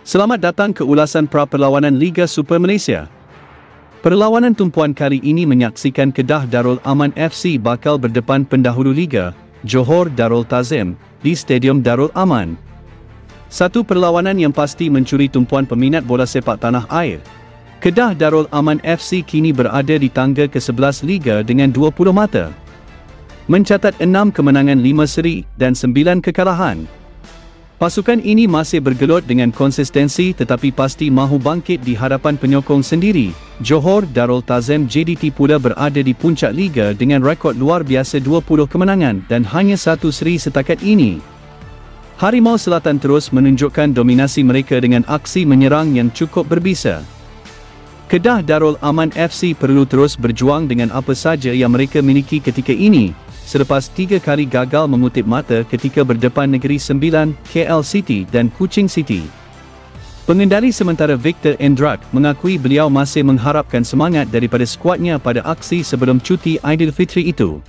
Selamat datang ke ulasan pra-perlawanan Liga Super Malaysia. Perlawanan tumpuan kali ini menyaksikan Kedah Darul Aman FC bakal berdepan pendahulu Liga, Johor Darul Ta'zim, di Stadium Darul Aman. Satu perlawanan yang pasti mencuri tumpuan peminat bola sepak tanah air. Kedah Darul Aman FC kini berada di tangga ke-11 Liga dengan 20 mata. Mencatat 6 kemenangan 5 seri dan 9 kekalahan. Pasukan ini masih bergelut dengan konsistensi tetapi pasti mahu bangkit di hadapan penyokong sendiri. Johor Darul Ta'zim JDT pula berada di puncak Liga dengan rekod luar biasa 20 kemenangan dan hanya 1 seri setakat ini. Harimau Selatan terus menunjukkan dominasi mereka dengan aksi menyerang yang cukup berbisa. Kedah Darul Aman FC perlu terus berjuang dengan apa saja yang mereka miliki ketika ini, selepas 3 kali gagal mengutip mata ketika berdepan Negeri Sembilan, KL City dan Kuching City. Pengendali sementara Victor Endrak mengakui beliau masih mengharapkan semangat daripada skuadnya pada aksi sebelum cuti Aidilfitri itu.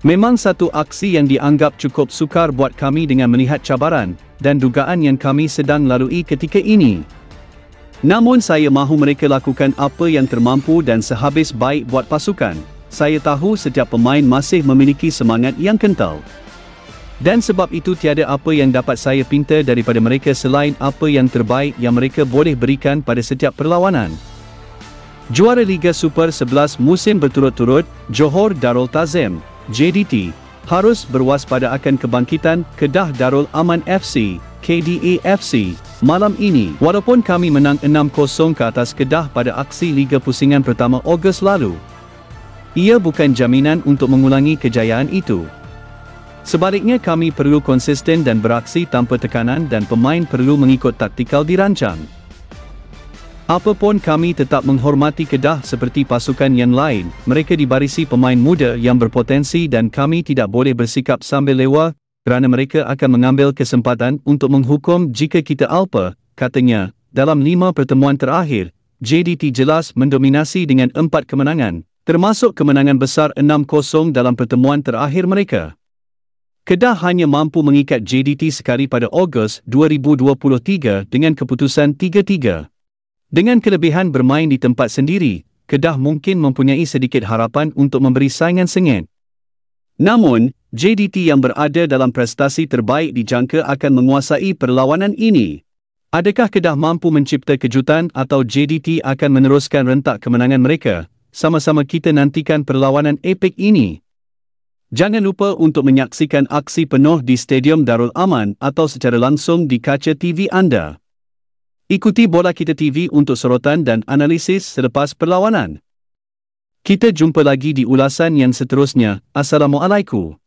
Memang satu aksi yang dianggap cukup sukar buat kami dengan melihat cabaran dan dugaan yang kami sedang lalui ketika ini. Namun saya mahu mereka lakukan apa yang termampu dan sehabis baik buat pasukan. Saya tahu setiap pemain masih memiliki semangat yang kental. Dan sebab itu tiada apa yang dapat saya pinta daripada mereka selain apa yang terbaik yang mereka boleh berikan pada setiap perlawanan. Juara Liga Super 11 musim berturut-turut, Johor Darul Ta'zim, JDT, harus berwaspada akan kebangkitan Kedah Darul Aman FC, KDA FC, malam ini. Walaupun kami menang 6-0 ke atas Kedah pada aksi Liga Pusingan pertama Ogos lalu, ia bukan jaminan untuk mengulangi kejayaan itu. Sebaliknya kami perlu konsisten dan beraksi tanpa tekanan dan pemain perlu mengikut taktikal dirancang. Apapun kami tetap menghormati Kedah seperti pasukan yang lain. Mereka dibarisi pemain muda yang berpotensi dan kami tidak boleh bersikap sambil lewa kerana mereka akan mengambil kesempatan untuk menghukum jika kita alpa, katanya. Dalam 5 pertemuan terakhir, JDT jelas mendominasi dengan 4 kemenangan, termasuk kemenangan besar 6-0 dalam pertemuan terakhir mereka. Kedah hanya mampu mengikat JDT sekali pada Ogos 2023 dengan keputusan 3-3. Dengan kelebihan bermain di tempat sendiri, Kedah mungkin mempunyai sedikit harapan untuk memberi saingan sengit. Namun, JDT yang berada dalam prestasi terbaik dijangka akan menguasai perlawanan ini. Adakah Kedah mampu mencipta kejutan atau JDT akan meneruskan rentak kemenangan mereka? Sama-sama kita nantikan perlawanan epik ini. Jangan lupa untuk menyaksikan aksi penuh di Stadium Darul Aman atau secara langsung di kaca TV anda. Ikuti Bola Kita TV untuk sorotan dan analisis selepas perlawanan. Kita jumpa lagi di ulasan yang seterusnya. Assalamualaikum.